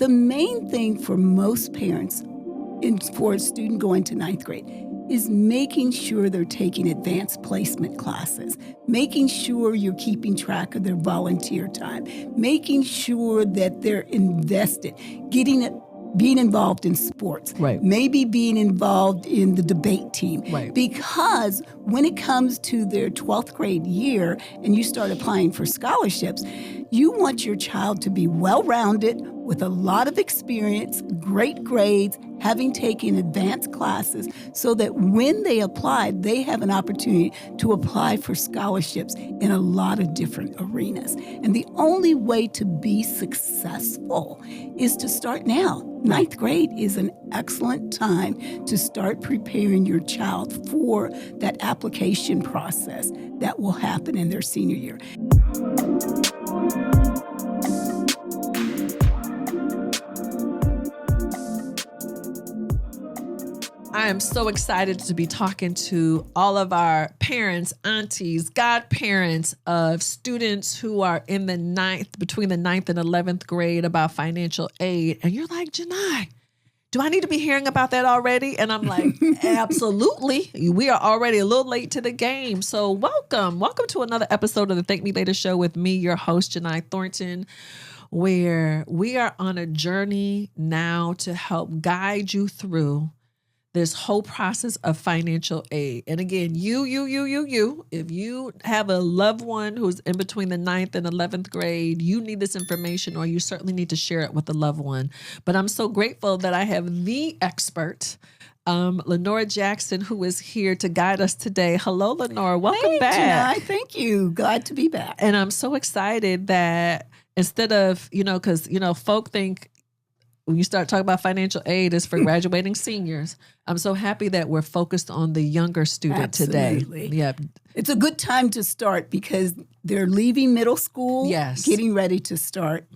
The main thing for most parents for a student going to ninth grade is making sure they're taking advanced placement classes, making sure you're keeping track of their volunteer time, making sure that they're invested, being involved in sports, right. Maybe being involved in the debate team. Right. Because when it comes to their 12th grade year and you start applying for scholarships, you want your child to be well-rounded with a lot of experience, great grades, having taken advanced classes, so that when they apply, they have an opportunity to apply for scholarships in a lot of different arenas. And the only way to be successful is to start now. Ninth grade is an excellent time to start preparing your child for that application process that will happen in their senior year. I am so excited to be talking to all of our parents, aunties, godparents of students who are in between the 9th and 11th grade about financial aid. And you're like, Jini, do I need to be hearing about that already? And I'm like, absolutely. We are already a little late to the game. So welcome to another episode of the Thank Me Later Show with me, your host, Jini Thornton, where we are on a journey now to help guide you through this whole process of financial aid. And again, if you have a loved one who's in between the 9th and 11th grade, you need this information, or you certainly need to share it with a loved one. But I'm so grateful that I have the expert, Lenora Jackson, who is here to guide us today. Hello, Lenora. Welcome back. Jini, thank you. Glad to be back. And I'm so excited that instead of, because, folk think, when you start talking about financial aid, it's for graduating seniors. I'm so happy that we're focused on the younger student Absolutely. today. Yeah. It's a good time to start because they're leaving middle school, yes, getting ready to start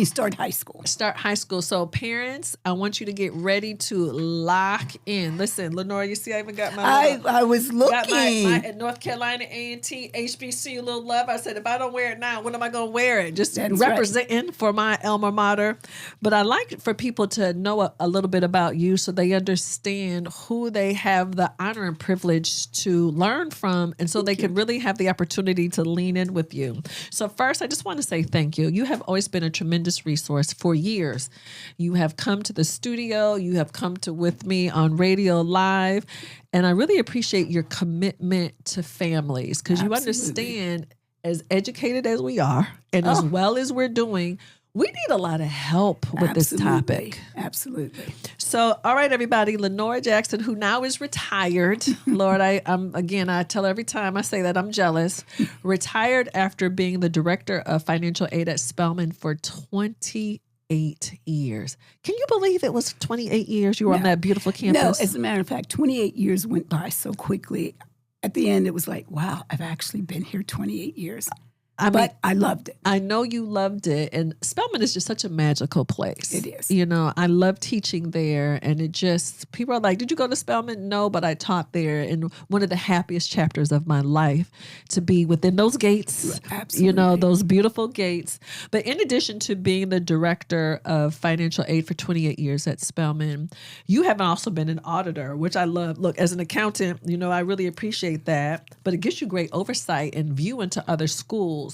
start high school. Start high school. So parents, I want you to get ready to lock in. Listen, Lenora, you see I even got my I was looking. Got my North Carolina A&T HBCU little love. I said, if I don't wear it now, when am I going to wear it? Just That's representing for my alma mater. But I like for people to know a little bit about you so they understand who they have the honor and privilege to learn from, and so they can really have the opportunity to lean in with you. So first, I just want to say thank you. You have always been a tremendous resource for years. You have come to the studio. You have come with me on radio live. And I really appreciate your commitment to families, because you understand, as educated as we are and as well as we're doing, we need a lot of help with this topic. Absolutely. So, all right, everybody, Lenora Jackson, who now is retired. Lord, I tell every time I say that I'm jealous. Retired after being the director of financial aid at Spelman for 28 years. Can you believe it was 28 years you were on that beautiful campus? No, as a matter of fact, 28 years went by so quickly. At the end, it was like, wow, I've actually been here 28 years. But I loved it. I know you loved it. And Spelman is just such a magical place. It is. I love teaching there. And people are like, did you go to Spelman? No, but I taught there. And one of the happiest chapters of my life to be within those gates. Absolutely. Those beautiful gates. But in addition to being the director of financial aid for 28 years at Spelman, you have also been an auditor, which I love. Look, as an accountant, I really appreciate that. But it gives you great oversight and view into other schools.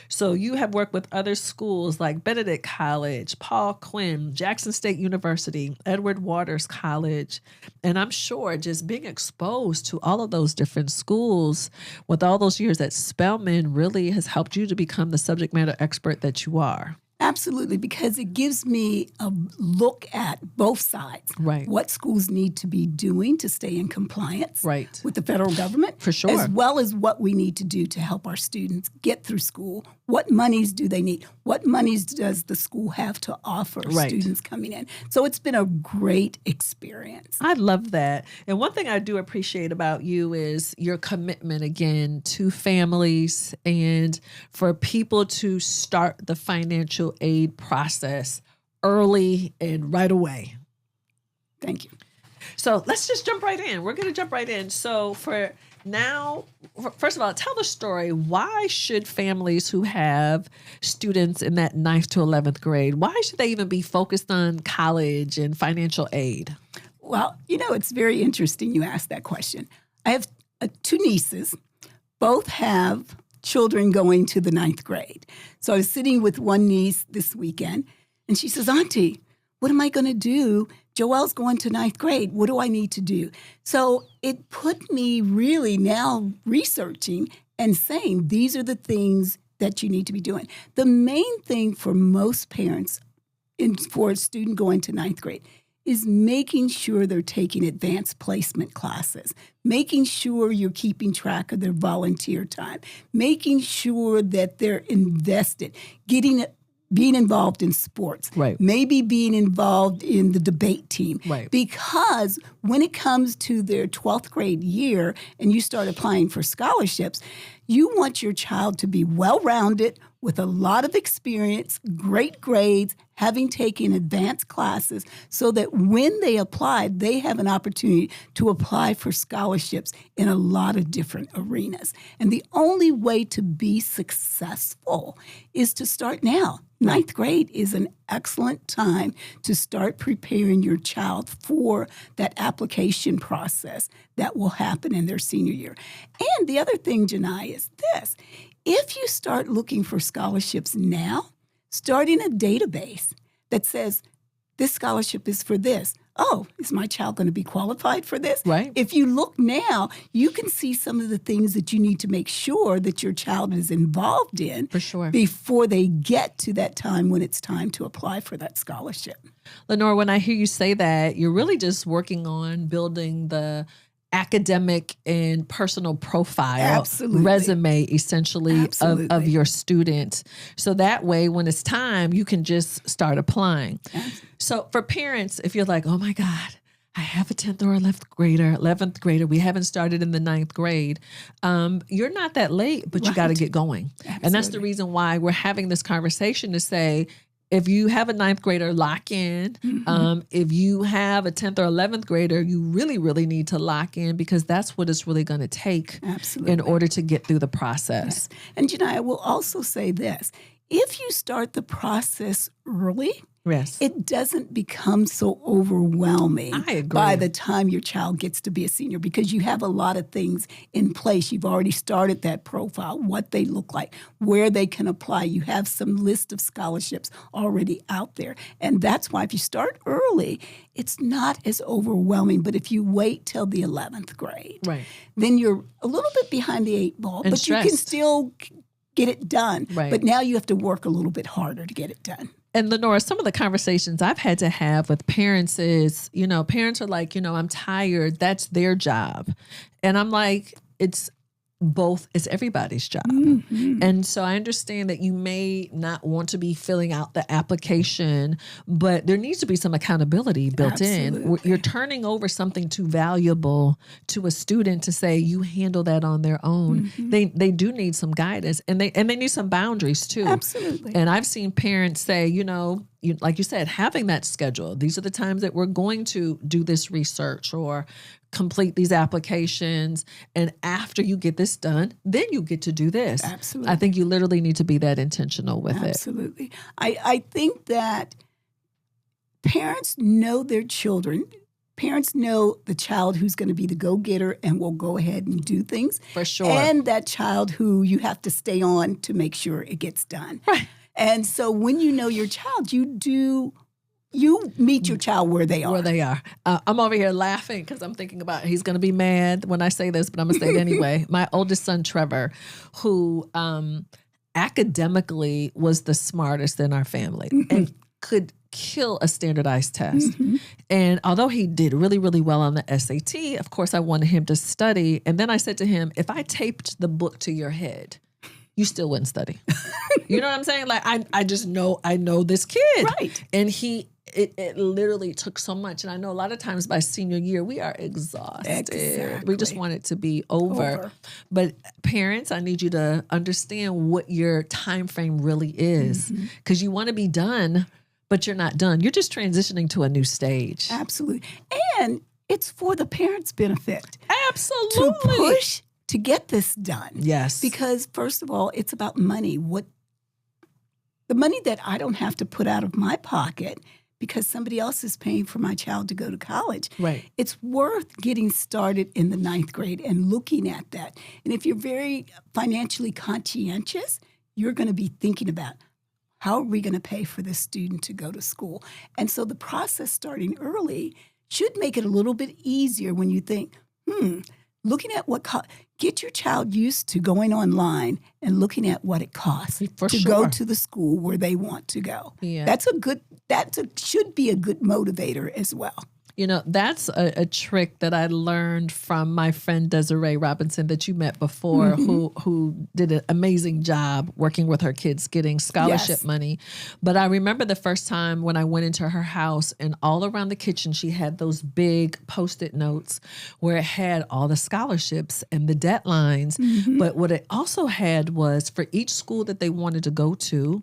So you have worked with other schools like Benedict College, Paul Quinn, Jackson State University, Edward Waters College. And I'm sure just being exposed to all of those different schools with all those years at Spelman really has helped you to become the subject matter expert that you are. Absolutely, because it gives me a look at both sides. Right. What schools need to be doing to stay in compliance with the federal government. For sure. As well as what we need to do to help our students get through school. What monies do they need? What monies does the school have to offer students coming in? So it's been a great experience. I love that. And one thing I do appreciate about you is your commitment, again, to families and for people to start the financial aid process early and right away. Thank you. So let's just jump right in. We're going to jump right in. So for now, first of all, tell the story. Why should families who have students in that 9th to 11th grade, why should they even be focused on college and financial aid? Well, it's very interesting you asked that question. I have two nieces. Both have children going to the 9th grade. So I was sitting with one niece this weekend, and she says, Auntie, what am I going to do? Joelle's going to 9th grade. What do I need to do? So it put me really now researching and saying, these are the things that you need to be doing. The main thing for most parents for a student going to 9th grade is making sure they're taking advanced placement classes, making sure you're keeping track of their volunteer time, making sure that they're invested, being involved in sports, right? Maybe being involved in the debate team. Right. Because when it comes to their 12th grade year and you start applying for scholarships, you want your child to be well-rounded with a lot of experience, great grades, having taken advanced classes so that when they apply, they have an opportunity to apply for scholarships in a lot of different arenas. And the only way to be successful is to start now. 9th grade is an excellent time to start preparing your child for that application process that will happen in their senior year. And the other thing, Jini, is this. If you start looking for scholarships now, starting a database that says, this scholarship is for this. Oh, is my child going to be qualified for this? Right. If you look now, you can see some of the things that you need to make sure that your child is involved in For sure. before they get to that time when it's time to apply for that scholarship. Lenora, when I hear you say that, you're really just working on building the academic and personal profile, Absolutely. resume, essentially, Absolutely. of your student. So that way, when it's time, you can just start applying. Absolutely. So for parents, if you're like, oh my God, I have a 10th or 11th grader. We haven't started in the 9th grade. You're not that late, but you got to get going. Absolutely. And that's the reason why we're having this conversation to say, if you have a 9th grader, lock in. Mm-hmm. If you have a 10th or 11th grader, you really, really need to lock in because that's what it's really going to take Absolutely. in order to get through the process. Yes. And Jini, I will also say this. If you start the process early, Yes. it doesn't become so overwhelming I agree. by the time your child gets to be a senior because you have a lot of things in place. You've already started that profile, what they look like, where they can apply. You have some list of scholarships already out there. And that's why if you start early, it's not as overwhelming. But if you wait till the 11th grade, Right. then you're a little bit behind the 8 ball, And but you can stressed. still get it done. Right. But now you have to work a little bit harder to get it done. And Lenora, some of the conversations I've had to have with parents is, parents are like, I'm tired. That's their job. And I'm like, it's everybody's job. Mm-hmm. And so I understand that you may not want to be filling out the application, but there needs to be some accountability built in. Absolutely. You're turning over something too valuable to a student to say you handle that on their own. Mm-hmm. They do need some guidance and they need some boundaries too. Absolutely. And I've seen parents say, like you said, having that schedule. These are the times that we're going to do this research or complete these applications. And after you get this done, then you get to do this. Absolutely. I think you literally need to be that intentional with it. Absolutely. I think that parents know their children. Parents know the child who's going to be the go-getter and will go ahead and do things. For sure. And that child who you have to stay on to make sure it gets done. Right. And so when you know your child, you meet your child where they are. Where they are. I'm over here laughing because I'm thinking about he's going to be mad when I say this, but I'm going to say it anyway. My oldest son, Trevor, who academically was the smartest in our family and could kill a standardized test. And although he did really, really well on the SAT, of course, I wanted him to study. And then I said to him, if I taped the book to your head, you still wouldn't study. You know what I'm saying? Like, I just know, I know this kid. Right. And it literally took so much. And I know a lot of times by senior year, we are exhausted. Exactly. We just want it to be over. But parents, I need you to understand what your time frame really is. Because you want to be done, but you're not done. You're just transitioning to a new stage. Absolutely. And it's for the parents' benefit. Absolutely. To push to get this done. Yes. Because first of all, it's about money. The money that I don't have to put out of my pocket because somebody else is paying for my child to go to college. Right. It's worth getting started in the 9th grade and looking at that. And if you're very financially conscientious, you're going to be thinking about, how are we going to pay for this student to go to school? And so the process starting early should make it a little bit easier when you think, looking at get your child used to going online and looking at what it costs to go to the school where they want to go. Yeah. Should be a good motivator as well. You know, that's a trick that I learned from my friend Desiree Robinson that you met before, who did an amazing job working with her kids getting scholarship money. But I remember the first time when I went into her house, and all around the kitchen she had those big Post-it notes where it had all the scholarships and the deadlines. But what it also had was for each school that they wanted to go to,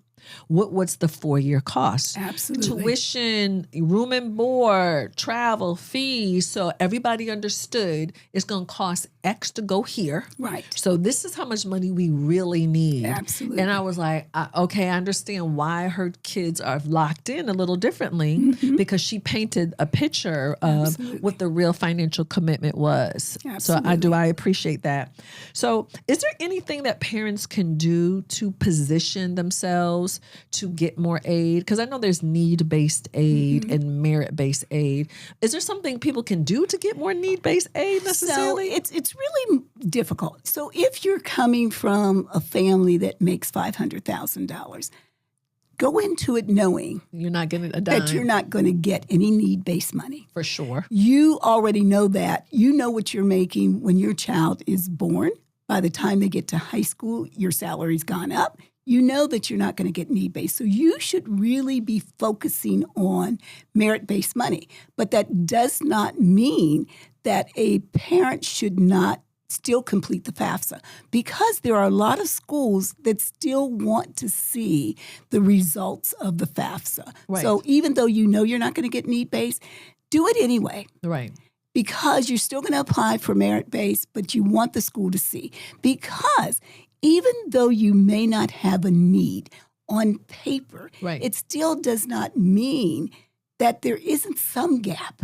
what was the 4-year cost? Absolutely. Tuition, room and board, travel, fees. So everybody understood it's going to cost X to go here. Right. So this is how much money we really need. Absolutely. And I was like, okay, I understand why her kids are locked in a little differently because she painted a picture of what the real financial commitment was. Absolutely. So I appreciate that. So is there anything that parents can do to position themselves to get more aid? Because I know there's need-based aid and merit-based aid. Is there something people can do to get more need-based aid necessarily? So it's really difficult. So if you're coming from a family that makes $500,000, go into it knowing you're not getting a dime. That you're not going to get any need-based money. For sure. You already know that. You know what you're making when your child is born. By the time they get to high school, your salary's gone up. You know that you're not going to get need-based. So you should really be focusing on merit-based money. But that does not mean that a parent should not still complete the FAFSA, because there are a lot of schools that still want to see the results of the FAFSA. Right. So even though you know you're not going to get need-based, do it anyway. Right. Because you're still going to apply for merit-based, but you want the school to see. Because even though you may not have a need on paper, it still does not mean that there isn't some gap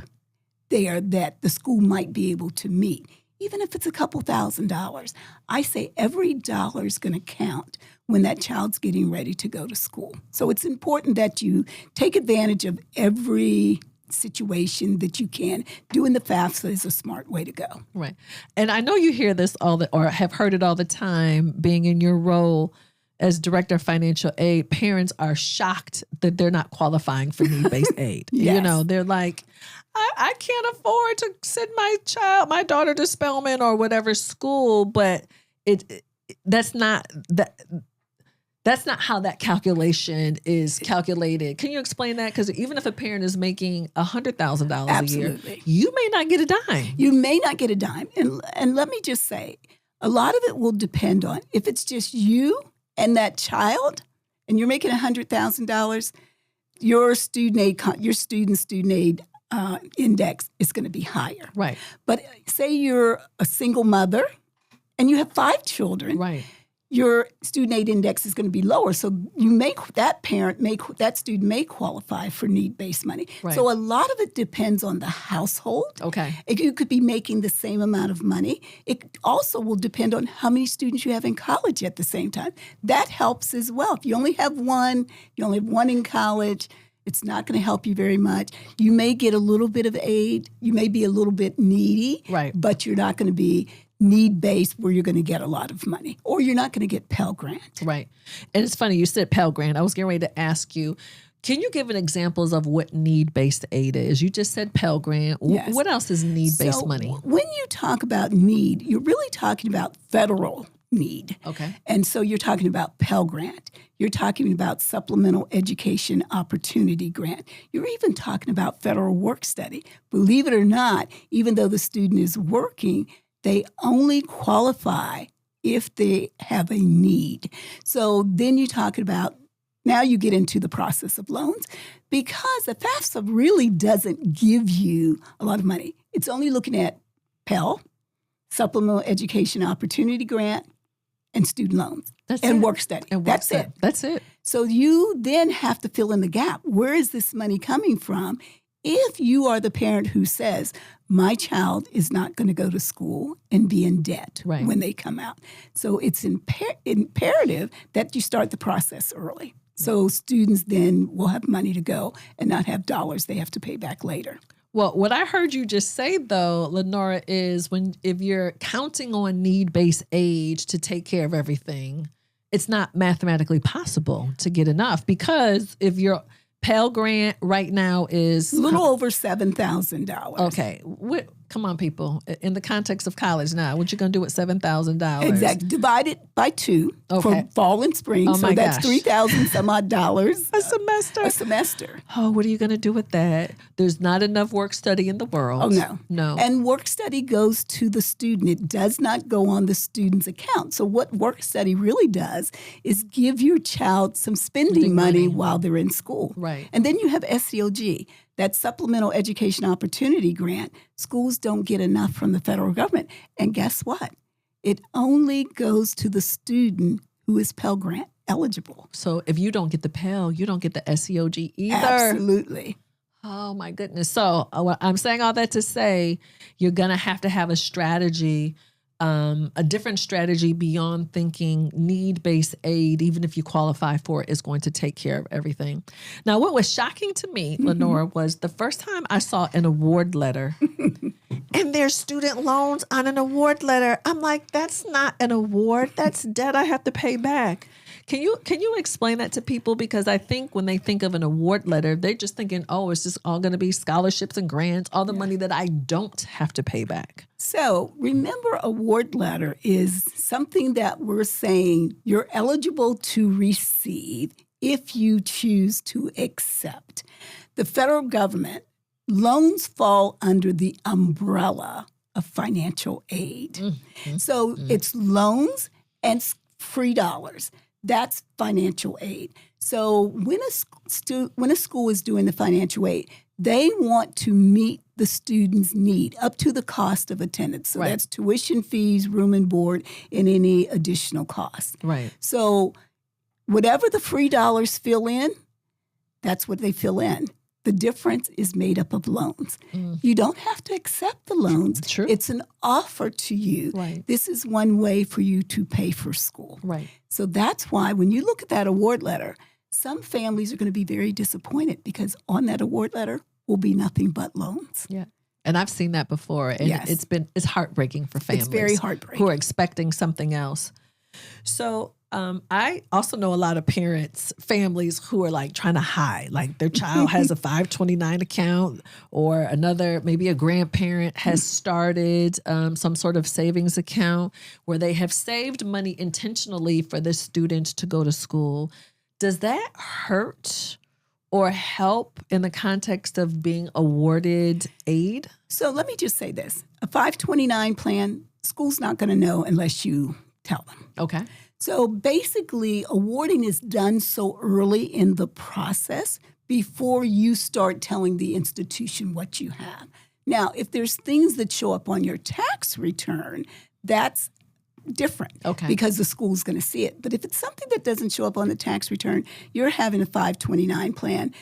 there that the school might be able to meet. Even if it's a couple $1,000s, I say every dollar is going to count when that child's getting ready to go to school. So it's important that you take advantage of every situation that you can. Doing the FAFSA is a smart way to go. Right. And I know you hear this or have heard it all the time, being in your role as director of financial aid. Parents are shocked that they're not qualifying for need-based aid. Yes. You know, they're like, I can't afford to send my daughter to Spelman or whatever school, but that's not how that calculation is calculated. Can you explain that? Because even if a parent is making $100,000 a year, you may not get a dime. You may not get a dime. And let me just say, a lot of it will depend on if it's just you and that child, and you're making $100,000, your student aid index is going to be higher. Right. But say you're a single mother and you have 5 children. Right. Your student aid index is going to be lower. So that student may qualify for need-based money. Right. So a lot of it depends on the household. Okay. You could be making the same amount of money. It also will depend on how many students you have in college at the same time. That helps as well. If you only have one in college, it's not going to help you very much. You may get a little bit of aid. You may be a little bit needy, but you're not going to be need-based where you're going to get a lot of money, or you're not going to get Pell Grant. Right. And it's funny, you said Pell Grant. I was getting ready to ask you, can you give an examples of what need-based aid is? You just said Pell Grant. Yes. What else is need-based money? When you talk about need, you're really talking about federal need. Okay. And so you're talking about Pell Grant. You're talking about Supplemental Education Opportunity Grant. You're even talking about federal work study. Believe it or not, even though the student is working, they only qualify if they have a need. So then you're talking about, now you get into the process of loans, because the FAFSA really doesn't give you a lot of money. It's only looking at Pell, supplemental education opportunity grant, and student loans. That's and it. work study. And That's it. That's it. So you then have to fill in the gap. Where is this money coming from? If you are the parent who says, my child is not going to go to school and be in debt when they come out. So it's imperative that you start the process early. So students then will have money to go and not have dollars they have to pay back later. Well, what I heard you just say, though, Lenora, is if you're counting on need-based aid to take care of everything, it's not mathematically possible to get enough, because if your Pell Grant right now is a little over $7,000. Okay. Come on, people. In the context of college now, what you going to do with $7,000? Exactly. Divide it by 2 for fall and spring. Oh, so my that's gosh. $3,000 some odd dollars. A semester. A semester. Oh, what are you going to do with that? There's not enough work study in the world. Oh, no. No. And work study goes to the student. It does not go on the student's account. So what work study really does is give your child some spending money while they're in school. Right. And then you have SELG, that Supplemental Education Opportunity Grant. Schools don't get enough from the federal government. And guess what? It only goes to the student who is Pell Grant eligible. So if you don't get the Pell, you don't get the SEOG either. Absolutely. Oh, my goodness. So I'm saying all that to say you're going to have a strategy, a different strategy beyond thinking need-based aid, even if you qualify for it, is going to take care of everything. Now, what was shocking to me, Lenora, was the first time I saw an award letter and there's student loans on an award letter. I'm like, that's not an award. That's debt I have to pay back. Can you explain that to people? Because I think when they think of an award letter, they're just thinking, oh, it's just all going to be scholarships and grants, all the money that I don't have to pay back. So remember, award letter is something that we're saying you're eligible to receive if you choose to accept. The federal government, loans fall under the umbrella of financial aid. So it's loans and free dollars. That's financial aid. So when a school is doing the financial aid, they want to meet the student's need up to the cost of attendance. So that's tuition fees, room and board, and any additional costs. Right. So whatever the free dollars fill in, that's what they fill in. The difference is made up of loans. You don't have to accept the loans. True. It's an offer to you. Right. This is one way for you to pay for school. Right. So that's why when you look at that award letter, some families are going to be very disappointed because on that award letter will be nothing but loans. Yeah. And I've seen that before. And it's heartbreaking for families. It's very heartbreaking. Who are expecting something else. So I also know a lot of families who are like trying to hide, like their child has a 529 account, or maybe a grandparent has started some sort of savings account where they have saved money intentionally for the student to go to school. Does that hurt or help in the context of being awarded aid? So let me just say this. A 529 plan, school's not going to know unless you tell them. Okay. So basically, awarding is done so early in the process before you start telling the institution what you have. Now, if there's things that show up on your tax return, that's different because the school's going to see it. But if it's something that doesn't show up on the tax return, you're having a 529 plan.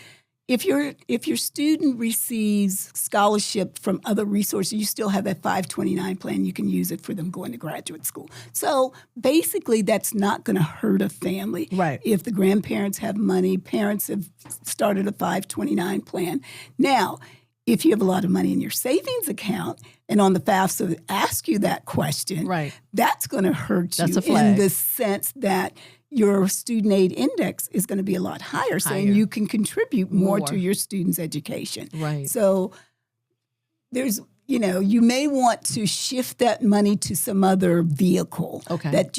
If your student receives scholarship from other resources, you still have that 529 plan. You can use it for them going to graduate school. So basically, that's not going to hurt a family. Right. If the grandparents have money, parents have started a 529 plan. Now, if you have a lot of money in your savings account and on the FAFSA ask you that question, that's going to hurt you in the sense that your student aid index is going to be a lot higher. So you can contribute more to your student's education. Right. So you may want to shift that money to some other vehicle that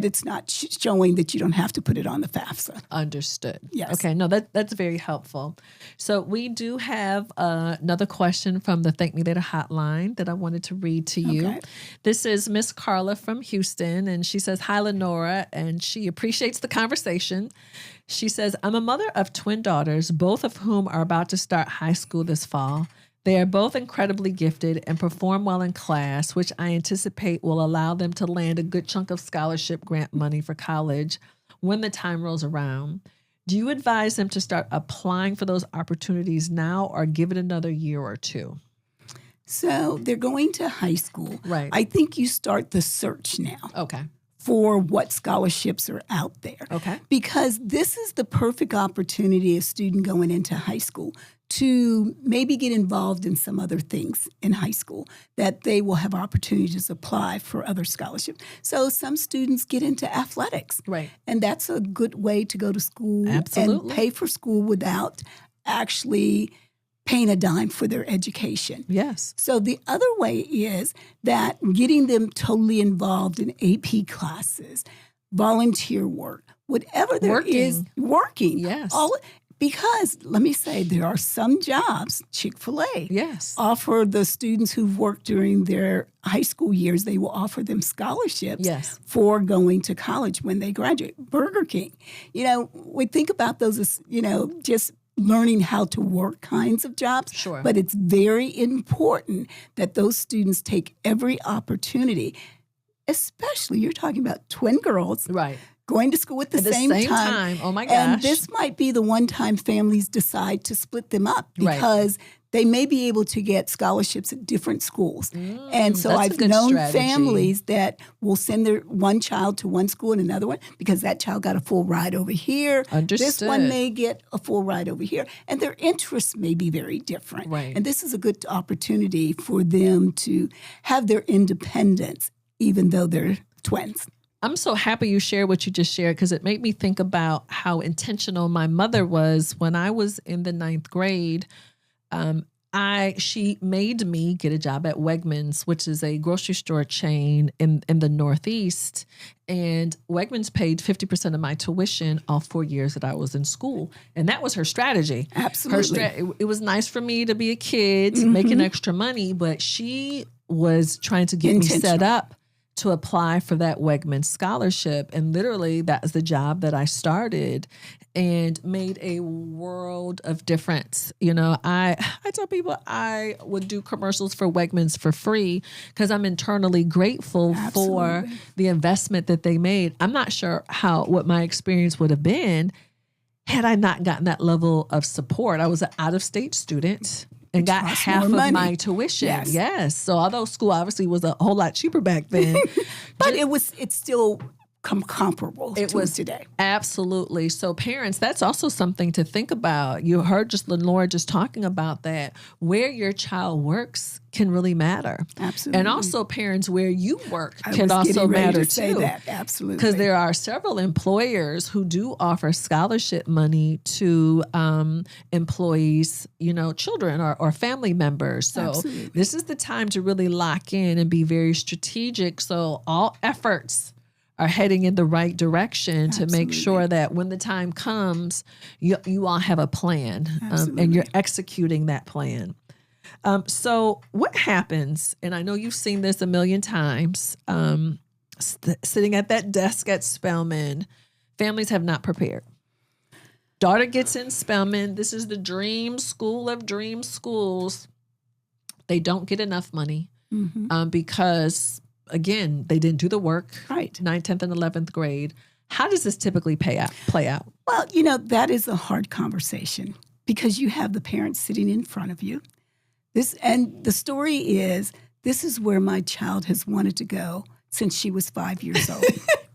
it's not showing that you don't have to put it on the FAFSA. Understood. Yes. Okay. No, that's very helpful. So we do have another question from the Thank Me Later hotline that I wanted to read to you. Okay. This is Miss Carla from Houston, and she says, "Hi, Lenora," and she appreciates the conversation. She says, "I'm a mother of twin daughters, both of whom are about to start high school this fall. They are both incredibly gifted and perform well in class, which I anticipate will allow them to land a good chunk of scholarship grant money for college when the time rolls around. Do you advise them to start applying for those opportunities now or give it another year or two? So they're going to high school. Right. I think you start the search now. Okay. For what scholarships are out there. Okay. Because this is the perfect opportunity, a student going into high school, to maybe get involved in some other things in high school that they will have opportunities to apply for other scholarships. So some students get into athletics. Right. And that's a good way to go to school Absolutely. and pay for school without actually paying a dime for their education. Yes. So the other way is that getting them totally involved in AP classes, volunteer work, whatever there is, working. Yes. Because let me say, there are some jobs, Chick-fil-A, Yes. offer the students who've worked during their high school years, they will offer them scholarships Yes. for going to college when they graduate. Burger King. We think about those as, just learning how to work kinds of jobs. Sure. But it's very important that those students take every opportunity, especially you're talking about twin girls. Right. Going to school at the same time. Oh my gosh. And this might be the one time families decide to split them up Right. because they may be able to get scholarships at different schools. And so that's a I've good known strategy. families that will send their one child to one school and another one because that child got a full ride over here. Understood. This one may get a full ride over here. And their interests may be very different. Right. And this is a good opportunity for them to have their independence even though they're twins. I'm so happy you shared what you just shared because it made me think about how intentional my mother was when I was in the 9th grade. She made me get a job at Wegmans, which is a grocery store chain in the Northeast. And Wegmans paid 50% of my tuition all 4 years that I was in school. And that was her strategy. Absolutely. It was nice for me to be a kid making extra money, but she was trying to get me set up to apply for that Wegmans scholarship. And literally that was the job that I started and made a world of difference. I tell people I would do commercials for Wegmans for free because I'm internally grateful for the investment that they made. I'm not sure what my experience would have been had I not gotten that level of support. I was an out-of-state student and got half of my tuition. Yes. So although school obviously was a whole lot cheaper back then. But it's still comparable to today. Absolutely. So parents, that's also something to think about. You heard just Lenora just talking about that. Where your child works can really matter. Absolutely. And also parents, where you work can also matter too. Say that. Absolutely. Because there are several employers who do offer scholarship money to employees, children or family members. So Absolutely. This is the time to really lock in and be very strategic. So all efforts are heading in the right direction to make sure that when the time comes, you all have a plan and you're executing that plan. So what happens, and I know you've seen this a million times, sitting at that desk at Spelman, families have not prepared. Daughter gets in Spelman. This is the dream school of dream schools. They don't get enough money because, again, they didn't do the work. Right. 9th, 10th, and 11th grade. How does this typically play out? Well, that is a hard conversation because you have the parents sitting in front of you. And the story is, this is where my child has wanted to go since she was 5 years old.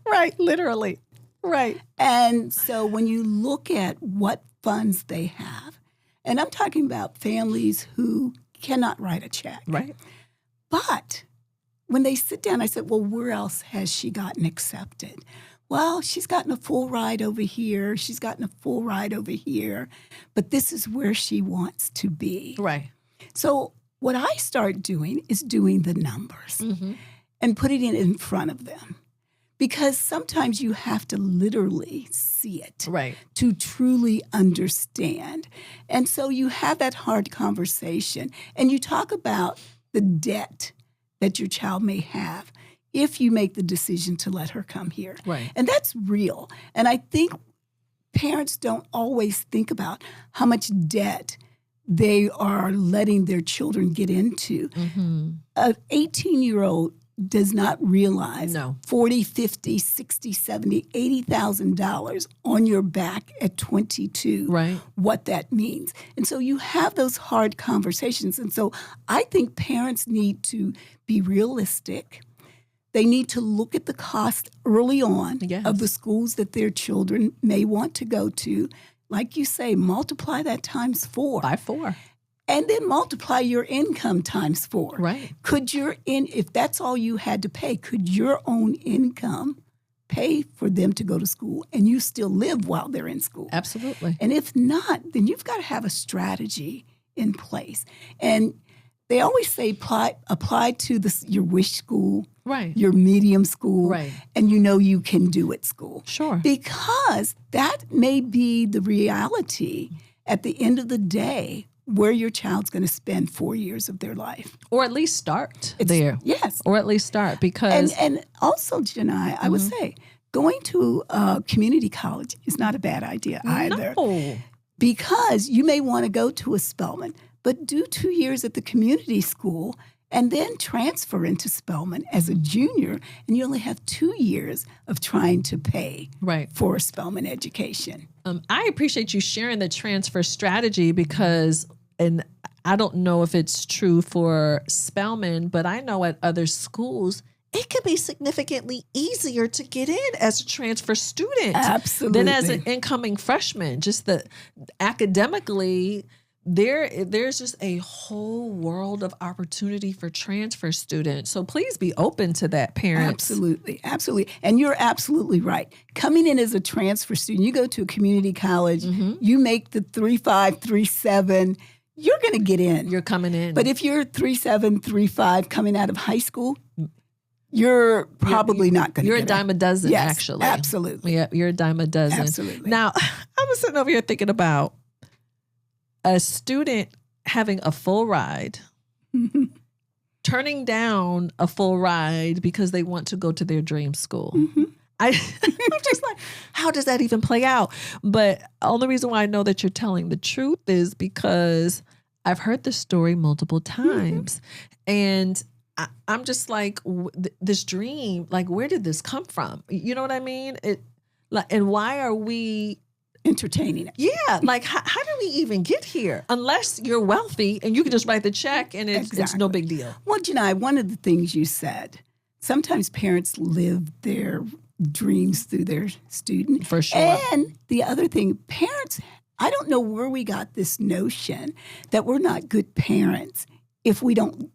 Right, literally. Right. And so when you look at what funds they have, and I'm talking about families who cannot write a check. Right. But when they sit down, I said, well, where else has she gotten accepted? Well, she's gotten a full ride over here. She's gotten a full ride over here. But this is where she wants to be. Right. So what I start doing is doing the numbers and putting it in front of them. Because sometimes you have to literally see it to truly understand. And so you have that hard conversation and you talk about the debt that your child may have if you make the decision to let her come here. Right. And that's real. And I think parents don't always think about how much debt they are letting their children get into. An 18-year-old does not realize No. $40, $50, $60, $70, $80,000 on your back at 22, Right. what that means. And so you have those hard conversations. And so I think parents need to be realistic. They need to look at the cost early on Yes. of the schools that their children may want to go to. Like you say, multiply that times 4. By 4. And then multiply your income times 4. Right. If that's all you had to pay, could your own income pay for them to go to school and you still live while they're in school? Absolutely. And if not, then you've got to have a strategy in place. And they always say apply to your wish school, Right. your medium school, Right. and you can do it school. Sure. Because that may be the reality at the end of the day where your child's going to spend 4 years of their life. Or at least start there. Yes. Or at least start because And also, Jini, I would say going to a community college is not a bad idea either. No. Because you may want to go to a Spelman, but do 2 years at the community school and then transfer into Spelman as a junior, and you only have 2 years of trying to pay Right. for a Spelman education. I appreciate you sharing the transfer strategy because, and I don't know if it's true for Spelman, but I know at other schools, it can be significantly easier to get in as a transfer student Absolutely. than as an incoming freshman. Just the academically, there's just a whole world of opportunity for transfer students. So please be open to that, parents. Absolutely. Absolutely. And you're absolutely right. Coming in as a transfer student, you go to a community college, you make the 3.5, 3.7, you're going to get in. You're coming in. But if you're 3.7, 3.5 coming out of high school, you're probably not going to You're get a dime a dozen, Yes, actually. absolutely. Yeah, you're a dime a dozen. Absolutely. Now, I was sitting over here thinking about a student having a full ride, turning down a full ride because they want to go to their dream school. I'm just like, how does that even play out? But the only reason why I know that you're telling the truth is because I've heard this story multiple times. And I'm just like, this dream, like, where did this come from? You know what I mean? And why are we entertaining it? Yeah, like how do we even get here? Unless you're wealthy and you can just write the check and it's no big deal. Well, Jini, one of the things you said, sometimes parents live their dreams through their student. For sure. And the other thing, parents, I don't know where we got this notion that we're not good parents if we don't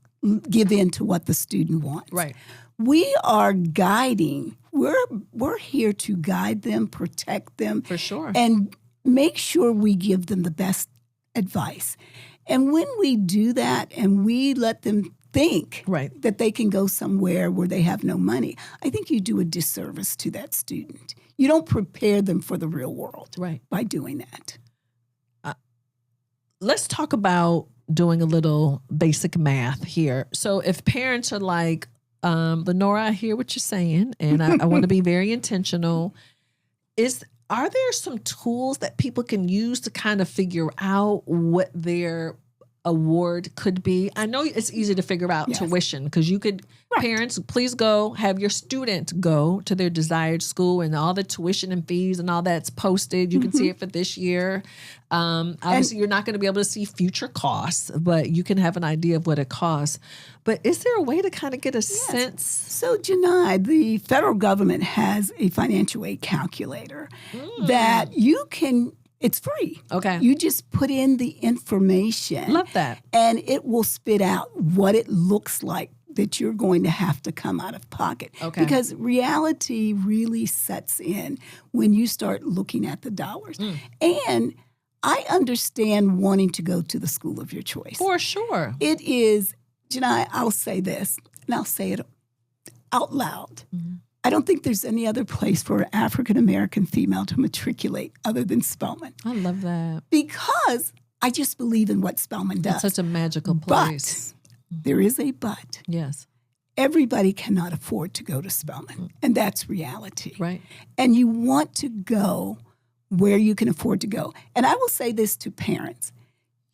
give in to what the student wants. Right. We are guiding. We're here to guide them, protect them. For sure. And make sure we give them the best advice. And when we do that and we let them think that they can go somewhere where they have no money, I think you do a disservice to that student. You don't prepare them for the real world by doing that. Let's talk about doing a little basic math here. So if parents are like, Lenora, I hear what you're saying, and I want to be very intentional. Are there some tools that people can use to kind of figure out what their award could be? I know it's easy to figure out tuition because you could, parents, please go have your student go to their desired school and all the tuition and fees and all that's posted. You can see it for this year. Obviously, you're not going to be able to see future costs, but you can have an idea of what it costs. But is there a way to kind of get a sense? So, Jini, the federal government has a financial aid calculator that you can. It's free. Okay. You just put in the information. Love that. And it will spit out what it looks like that you're going to have to come out of pocket. Okay. Because reality really sets in when you start looking at the dollars. And I understand wanting to go to the school of your choice. For sure. It is, Jini, I'll say this, and I'll say it out loud. I don't think there's any other place for an African-American female to matriculate other than Spelman. I love that. Because I just believe in what Spelman does. It's such a magical place. But there is a but. Yes. Everybody cannot afford to go to Spelman, and that's reality. Right. And you want to go where you can afford to go. And I will say this to parents.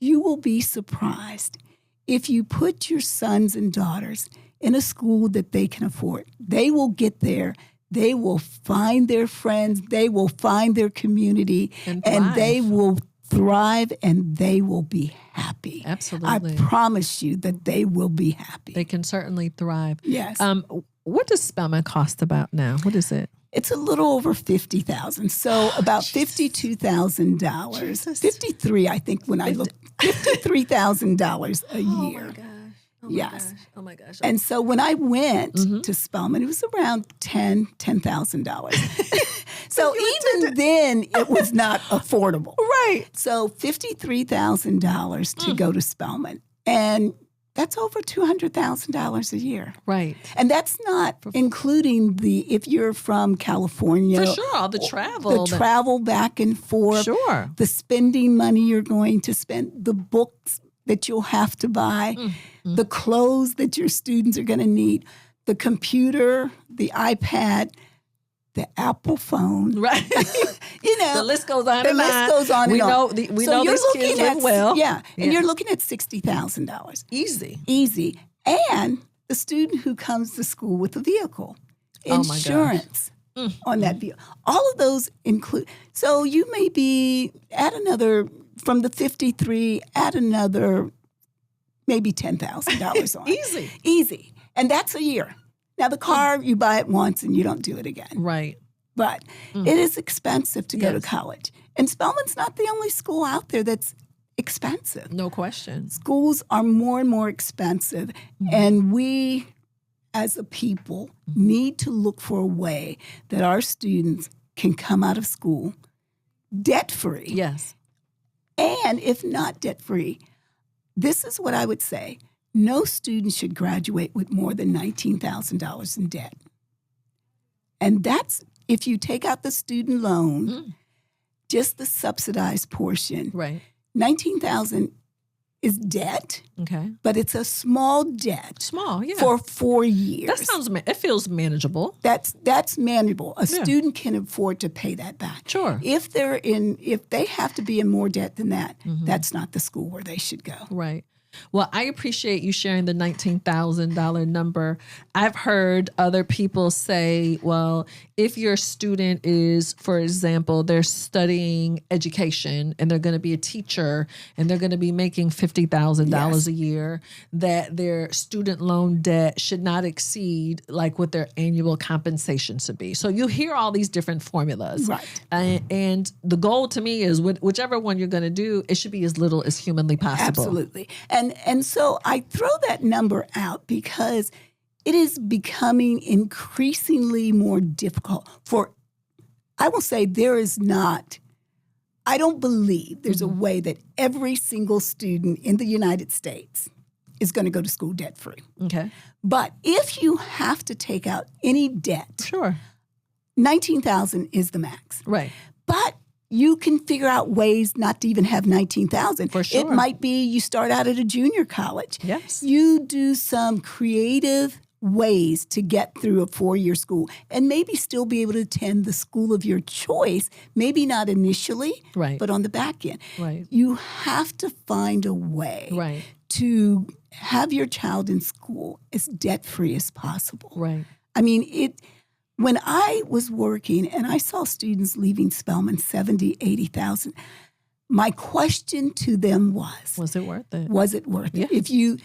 You will be surprised if you put your sons and daughters in a school that they can afford. They will get there. They will find their friends. They will find their community. And they will thrive, and they will be happy. Absolutely. I promise you that they will be happy. They can certainly thrive. Yes. What does Spelman cost about now? What is it? It's a little over $50,000, so about $52,000. 53, I think, when I looked. $53,000 a year. Oh my gosh. Yes. Oh my gosh. And so when I went to Spelman, it was around $10,000. So even then, it was not affordable. Right. So $53,000 to go to Spelman, and that's over $200,000 a year. Right. And that's not including if you're from California. For sure, all the travel. The travel back and forth. Sure. The spending money you're going to spend, the books that you'll have to buy, the clothes that your students are going to need, the computer, the iPad, the Apple phone. Right. The list goes on and on. The list goes on and on. We know these kids live well. Yeah. And you're looking at $60,000. Easy. And the student who comes to school with a vehicle, insurance on that vehicle. All of those include. So you may be at another, from the 53, add another maybe $10,000 on. Easy. And that's a year. Now, the car, you buy it once and you don't do it again. Right. But it is expensive to go to college. And Spelman's not the only school out there that's expensive. No question. Schools are more and more expensive. And we, as a people, need to look for a way that our students can come out of school debt-free. Yes. And if not debt-free, this is what I would say. No student should graduate with more than $19,000 in debt. And that's, if you take out the student loan, just the subsidized portion. Right. $19,000 is debt. Okay. But it's a small debt. Small, yeah. For 4 years. It feels manageable. That's manageable. A student can afford to pay that back. Sure. If they have to be in more debt than that, that's not the school where they should go. Right. Well, I appreciate you sharing the $19,000 number. I've heard other people say, well, if your student is, for example, they're studying education and they're going to be a teacher and they're going to be making $50,000 a year, that their student loan debt should not exceed like what their annual compensation should be. So you hear all these different formulas. Right. And the goal to me is whichever one you're going to do, it should be as little as humanly possible. Absolutely. And so I throw that number out because it is becoming increasingly more difficult I will say I don't believe there's a way that every single student in the United States is going to go to school debt-free. Okay. But if you have to take out any debt, sure, $19,000 is the max. Right. But you can figure out ways not to even have $19,000. For sure. It might be you start out at a junior college. Yes. You do some creative ways to get through a 4-year school and maybe still be able to attend the school of your choice, maybe not initially, but on the back end. Right. You have to find a way to have your child in school as debt-free as possible. Right. I mean, when I was working and I saw students leaving Spelman $70,000, $80,000, my question to them was it worth it? Was it worth it?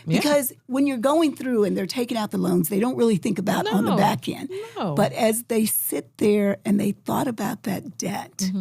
Because when you're going through and they're taking out the loans, they don't really think about on the back end. No. But as they sit there and they thought about that debt,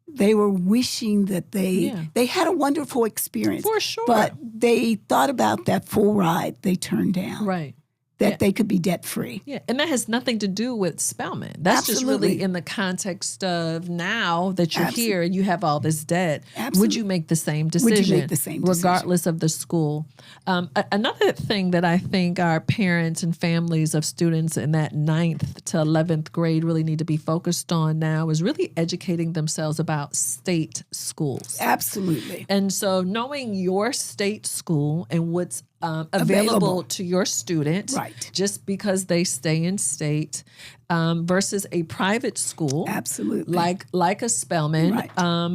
they were wishing that they had a wonderful experience. For sure. But they thought about that full ride they turned down. Right. That they could be debt-free. Yeah, and that has nothing to do with Spelman. That's just really in the context of now that you're here and you have all this debt. Would you make the same decision? Regardless of the school? Another thing that I think our parents and families of students in that 9th to 11th grade really need to be focused on now is really educating themselves about state schools. Absolutely. And so knowing your state school and what's available to your student, just because they stay in state, versus a private school, absolutely, like a Spelman,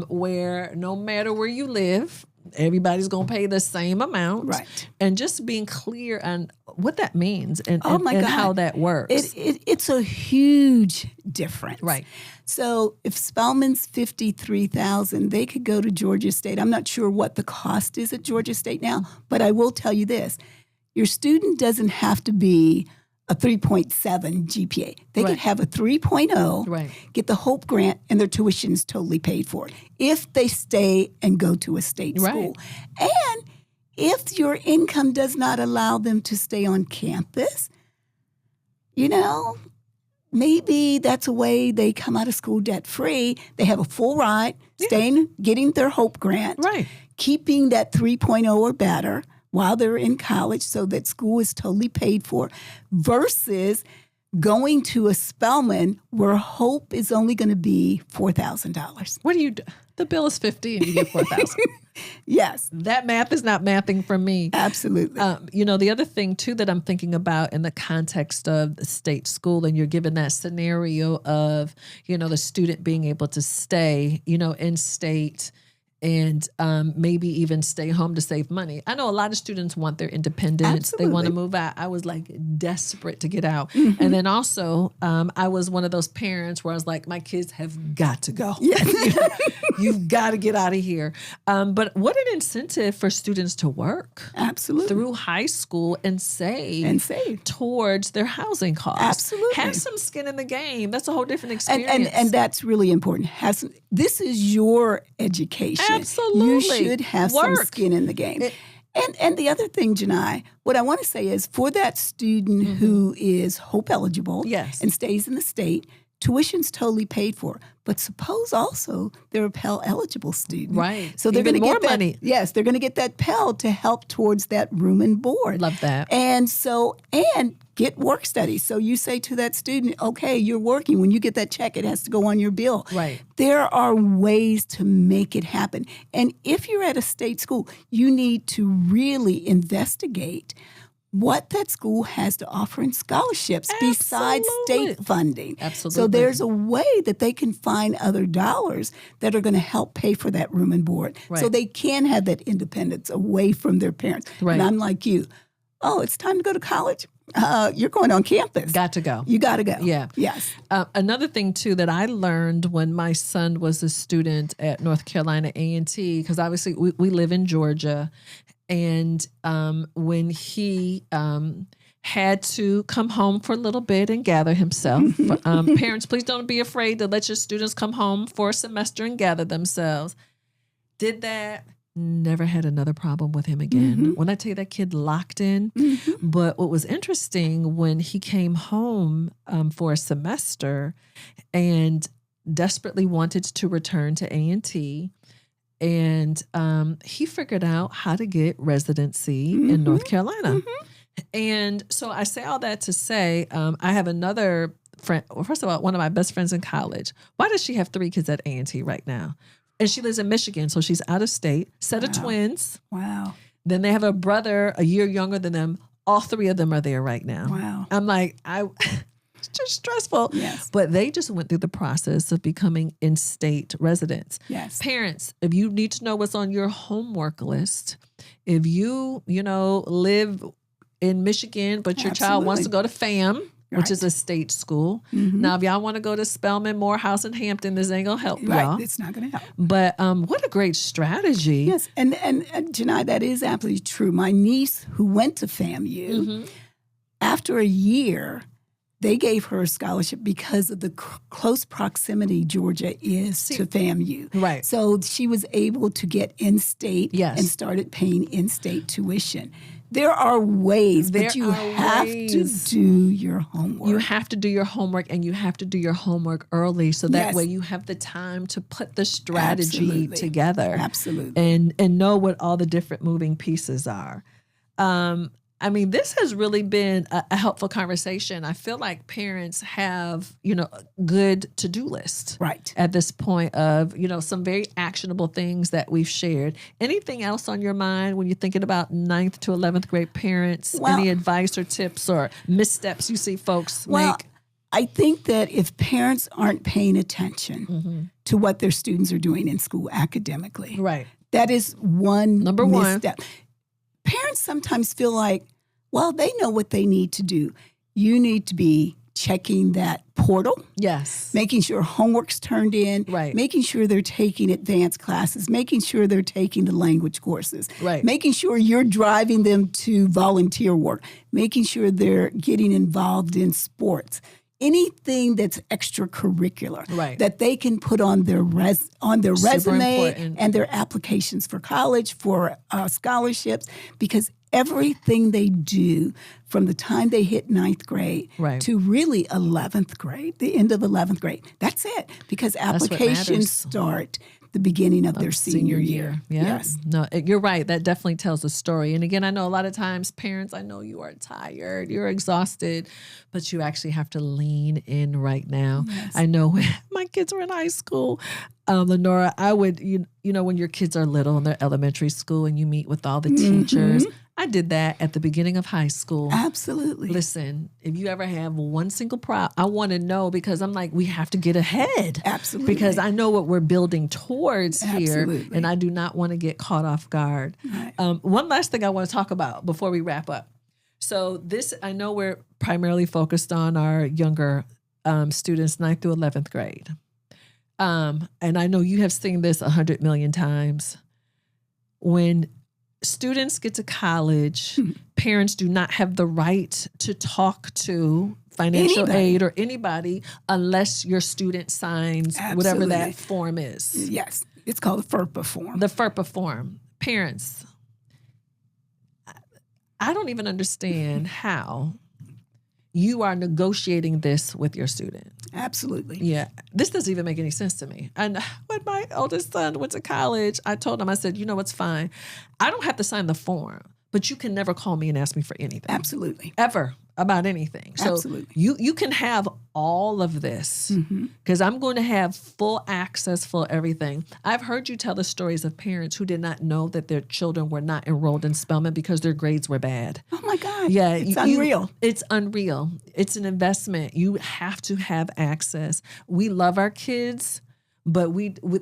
where no matter where you live, everybody's going to pay the same amount. Right. And just being clear on what that means and my God. how that works. It's a huge difference. Right. So if Spelman's $53,000, they could go to Georgia State. I'm not sure what the cost is at Georgia State now, but I will tell you this. Your student doesn't have to be a 3.7 GPA. They could have a 3.0, get the Hope Grant, and their tuition is totally paid for if they stay and go to a state school. And if your income does not allow them to stay on campus, maybe that's a way they come out of school debt-free. They have a full ride, staying, getting their Hope Grant, keeping that 3.0 or better while they're in college so that school is totally paid for, versus going to a Spelman where Hope is only going to be $4,000. What do you do? The bill is $50 and you get $4,000. Yes. That math is not mathing for me. Absolutely. The other thing, too, that I'm thinking about in the context of the state school, and you're given that scenario of, the student being able to stay, in state and maybe even stay home to save money. I know a lot of students want their independence. Absolutely. They want to move out. I was desperate to get out. Mm-hmm. And then also I was one of those parents where I was like, my kids have got to go. Yes. You've got to get out of here. But what an incentive for students to work. Absolutely. Through high school and save towards their housing costs. Absolutely. Have some skin in the game. That's a whole different experience. And that's really important. This is your education. Absolutely. You should have some skin in the game. And the other thing, Jini, what I want to say is for that student who is Hope eligible and stays in the state, tuition's totally paid for. But suppose also they're a Pell eligible student. Right. So they're going to get more money. Yes, they're going to get that Pell to help towards that room and board. Love that. And get work study. So you say to that student, okay, you're working. When you get that check, it has to go on your bill. Right. There are ways to make it happen. And if you're at a state school, you need to really investigate what that school has to offer in scholarships besides state funding. Absolutely. So there's a way that they can find other dollars that are going to help pay for that room and board. Right. So they can have that independence away from their parents. Right. And I'm like you. Oh, it's time to go to college? You're going on campus. Got to go. You got to go. Yeah. Yes. Another thing, too, that I learned when my son was a student at North Carolina A&T, because obviously we live in Georgia, and when he had to come home for a little bit and gather himself. Parents, please don't be afraid to let your students come home for a semester and gather themselves. Did that. Never had another problem with him again. Mm-hmm. When I tell you that kid locked in. Mm-hmm. But what was interesting, when he came home for a semester and desperately wanted to return to A&T, and he figured out how to get residency in North Carolina. Mm-hmm. And so I say all that to say, I have another friend. Well, first of all, one of my best friends in college. Why does she have 3 kids at A&T right now? And she lives in Michigan, so she's out of state. Set of twins. Wow. Then they have a brother a year younger than them. All 3 of them are there right now. Wow. I'm like, it's just stressful. Yes. But they just went through the process of becoming in-state residents. Yes. Parents, if you need to know what's on your homework list, if you live in Michigan, but your child wants to go to FAM, which is a state school. Mm-hmm. Now, if y'all want to go to Spelman, Morehouse, and Hampton, this ain't going to help y'all. It's not going to help. But what a great strategy. Yes, and Jini, that is absolutely true. My niece, who went to FAMU, after a year, they gave her a scholarship because of the close proximity Georgia is to FAMU. Right. So she was able to get in-state and started paying in-state tuition. There are ways, but you have to do your homework. You have to do your homework, and you have to do your homework early, so that way you have the time to put the strategy together. Absolutely. And know what all the different moving pieces are. I mean, this has really been a helpful conversation. I feel like parents have, a good to-do list at this point of, some very actionable things that we've shared. Anything else on your mind when you're thinking about 9th to 11th grade parents? Any advice or tips or missteps you see folks make? I think that if parents aren't paying attention to what their students are doing in school academically, That is one Number one. misstep. Parents sometimes feel like, well, they know what they need to do. You need to be checking that portal, Yes. making sure homework's turned in, Right. making sure they're taking advanced classes, making sure they're taking the language courses, Right. making sure you're driving them to volunteer work, making sure they're getting involved in sports. Anything that's extracurricular Right. that they can put on their resume important. and their applications for college, for scholarships, because everything they do from the time they hit 9th grade Right. to really 11th grade, the end of 11th grade, that's it. Because what applications matters. start the beginning of their senior year. Yeah. Yes. No, you're right. That definitely tells a story. And again, I know a lot of times parents, I know you are tired, you're exhausted, but you actually have to lean in right now. Yes. I know when my kids were in high school, Lenora, I would, you know, when your kids are little and they're elementary school and you meet with all the teachers, I did that at the beginning of high school. Absolutely. Listen, if you ever have one single problem, I want to know, because I'm like, we have to get ahead. Absolutely. Because I know what we're building towards here, Absolutely. and I do not want to get caught off guard. Right. One last thing I want to talk about before we wrap up. So this, I know we're primarily focused on our younger students, 9th through 11th grade. And I know you have seen this 100 million times. When students get to college, parents do not have the right to talk to financial Anybody. aid or anybody unless your student signs whatever that Absolutely. form is. Yes. It's called a FERPA form. The FERPA form. Parents, I don't even understand how you are negotiating this with your student. Absolutely. Yeah, this doesn't even make any sense to me. And when my oldest son went to college, I told him, I said, you know what's fine? I don't have to sign the form, but you can never call me and ask me for anything. Absolutely. Ever about anything. So Absolutely. you can have all of this because I'm going to have full access for everything. I've heard you tell the stories of parents who did not know that their children were not enrolled in Spelman because their grades were bad. Oh my God. Yeah, It's unreal. It's unreal. It's an investment. You have to have access. We love our kids, but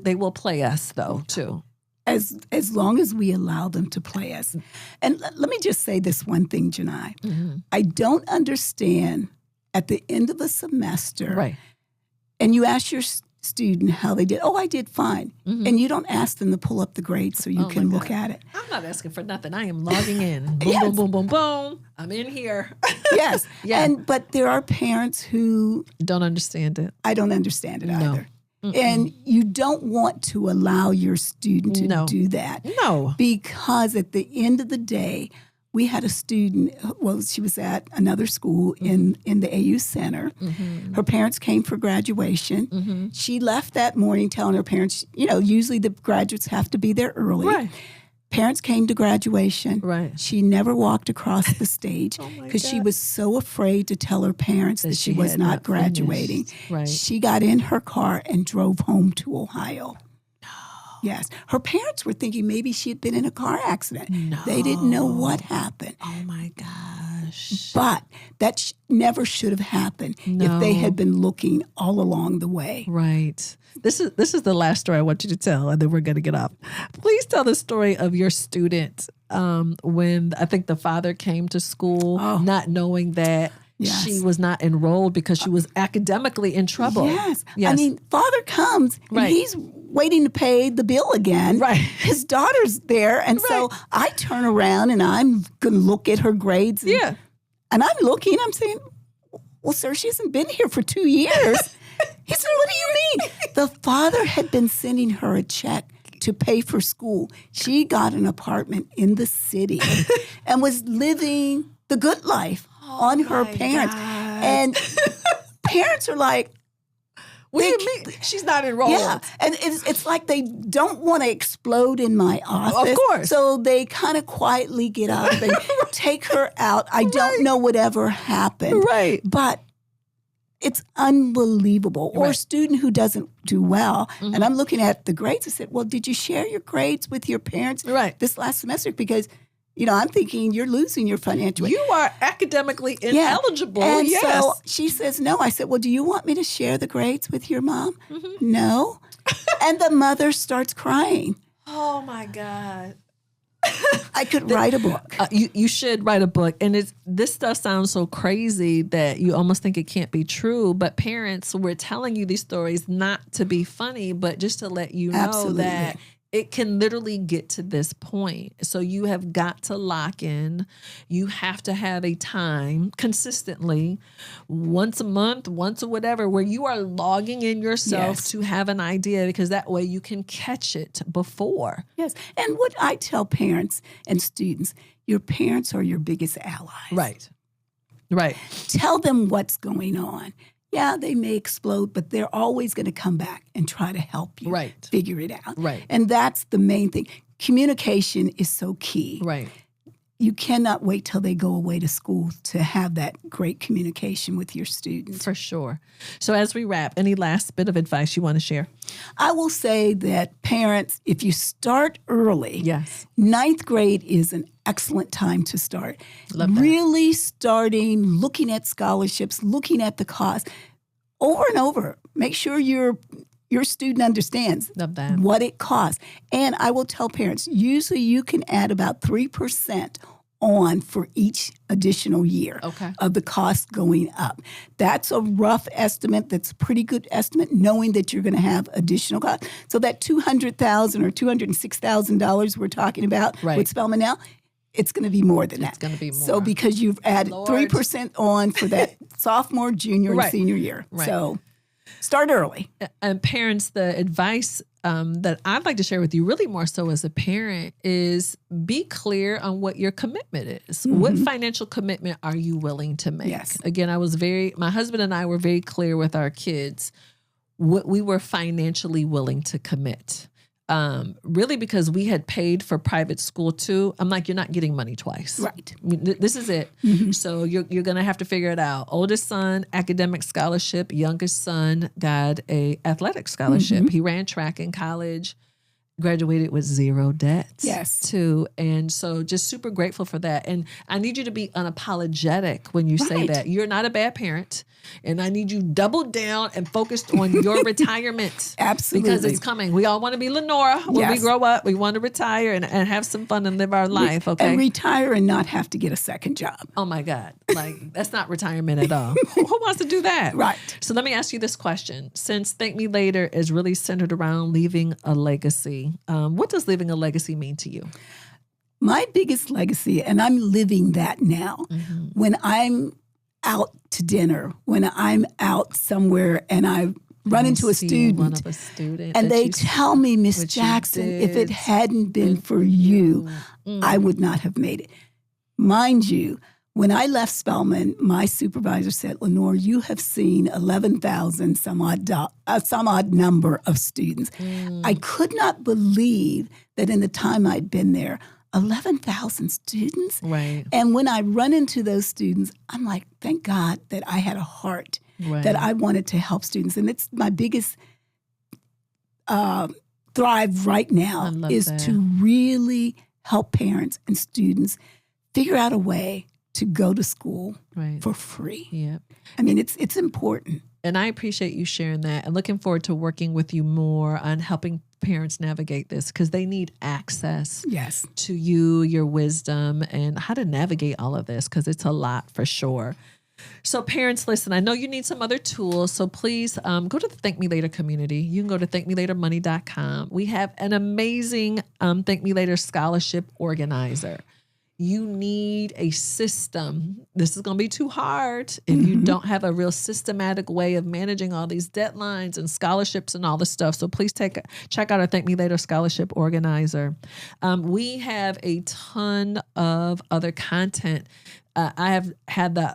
they will play us though too. As long as we allow them to play us. And let me just say this one thing, Jini. I don't understand at the end of a semester, Right. and you ask your student how they did. Oh, I did fine. And you don't ask them to pull up the grades so you can look at it. I'm not asking for nothing. I am logging in. Boom, Yes. boom, boom, boom, boom. I'm in here. Yes. Yeah. But there are parents who Don't understand it. I don't understand it No. either. And you don't want to allow your student to do that. No. Because at the end of the day, we had a student, well, she was at another school in the AU Center. Her parents came for graduation. She left that morning telling her parents, usually the graduates have to be there early. Right. Parents came to graduation. Right. She never walked across the stage my because she God. was so afraid to tell her parents that she was had not not graduating. finished. Right. She got in her car and drove home to Ohio. Yes. Her parents were thinking maybe she had been in a car accident. They didn't know what happened. Oh my gosh. But that never should have happened if they had been looking all along the way. Right. This is the last story I want you to tell, and then we're going to get off. Please tell the story of your student when I think the father came to school not knowing that Yes. she was not enrolled because she was academically in trouble. Yes. I mean, father comes and Right. he's waiting to pay the bill again. Right. His daughter's there. And so I turn around and I'm going to look at her grades. And, Yeah. and I'm looking, I'm saying, well, sir, she hasn't been here for 2 years. He said, what do you mean? The father had been sending her a check to pay for school. She got an apartment in the city and was living the good life on her parents. God. And parents are like, What do you mean? She's not enrolled. yeah, and it's like they don't want to explode in my office. Of course. So they kind of quietly get up and take her out. I don't know whatever happened. Right. But it's unbelievable. Or a Right. student who doesn't do well, and I'm looking at the grades. I said, well, did you share your grades with your parents Right. this last semester? Because, I'm thinking you're losing your financial aid. You are academically Yeah. ineligible. And yes. so she says, no. I said, well, do you want me to share the grades with your mom? No. And the mother starts crying. Oh my God. I could write a book. You should write a book. And this stuff sounds so crazy that you almost think it can't be true. But parents, we're telling you these stories not to be funny, but just to let you know Absolutely. that it can literally get to this point. So you have got to lock in. You have to have a time consistently, once a month, once or whatever, where you are logging in yourself Yes. to have an idea, because that way you can catch it before. Yes. And what I tell parents and students, your parents are your biggest allies. Right. Right. Tell them what's going on. Yeah, they may explode, but they're always going to come back and try to help you Right. figure it out. Right. And that's the main thing. Communication is so key. Right. You cannot wait till they go away to school to have that great communication with your students. For sure. So as we wrap, any last bit of advice you want to share? I will say that parents, if you start early, Yes. 9th grade is an excellent time to start. Love that. Really starting, looking at scholarships, looking at the cost over and over. Make sure your student understands Love that. what it costs. And I will tell parents, usually you can add about 3% on for each additional year Okay. of the cost going up. That's a rough estimate. That's a pretty good estimate, knowing that you're going to have additional costs. So that $200,000 or $206,000 we're talking about Right. with Spelman now, it's going to be more than that. It's going to be more. So because you've added Lord. 3% on for that sophomore, junior, and Right. senior year. Right. So start early. And parents, the advice that I'd like to share with you, really more so as a parent, is be clear on what your commitment is. What financial commitment are you willing to make? Yes. Again, my husband and I were very clear with our kids what we were financially willing to commit. Really, because we had paid for private school too. I'm like, you're not getting money twice. Right. I mean, this is it. So you're going to have to figure it out. Oldest son, academic scholarship. Youngest son got a athletic scholarship. He ran track in college, graduated with 0 debts. Yes. Too. And so just super grateful for that. And I need you to be unapologetic when you say Right. that. You're not a bad parent. And I need you doubled down and focused on your retirement. Absolutely. Because it's coming. We all want to be Lenora when we Yes. grow up. We want to retire and have some fun and live our life. Okay. And retire and not have to get a second job. Oh my God. Like, that's not retirement at all. Who wants to do that? Right. So let me ask you this question. Since Thank Me Later is really centered around leaving a legacy, what does leaving a legacy mean to you? My biggest legacy, and I'm living that now, when I'm out to dinner, when I'm out somewhere and I run into a See one student of a student and that they you- tell me, Miss what you Jackson, if it did hadn't been for you, I would not have made it. Mind you, when I left Spelman, my supervisor said, Lenore, you have seen 11,000 some odd number of students. I could not believe that in the time I'd been there, 11,000 students. Right. And when I run into those students, I'm like, thank God that I had a heart, Right. that I wanted to help students. And it's my biggest thrive right I now love is that. to really help parents and students figure out a way to go to school Right. for free. Yeah. I mean, it's important. And I appreciate you sharing that and looking forward to working with you more on helping parents navigate this, because they need access Yes. to you, your wisdom, and how to navigate all of this, because it's a lot for sure. So parents, listen, I know you need some other tools, so please go to the Thank Me Later community. You can go to thankmelatermoney.com. We have an amazing Thank Me Later scholarship organizer. You need a system. This is going to be too hard if you don't have a real systematic way of managing all these deadlines and scholarships and all this stuff. So please check out our Thank Me Later scholarship organizer. We have a ton of other content. I have had the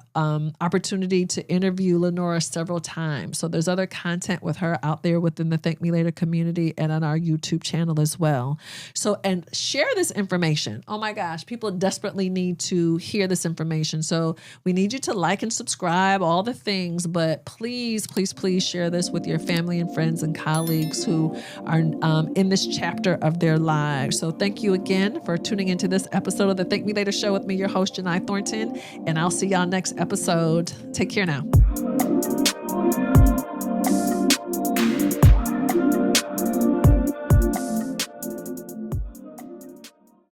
opportunity to interview Lenora several times. So there's other content with her out there within the Thank Me Later community and on our YouTube channel as well. So, and share this information. Oh my gosh, people desperately need to hear this information. So we need you to like and subscribe, all the things, but please, please, please share this with your family and friends and colleagues who are in this chapter of their lives. So thank you again for tuning into this episode of the Thank Me Later Show with me, your host, Jini Thornton. And I'll see y'all next episode. Take care now.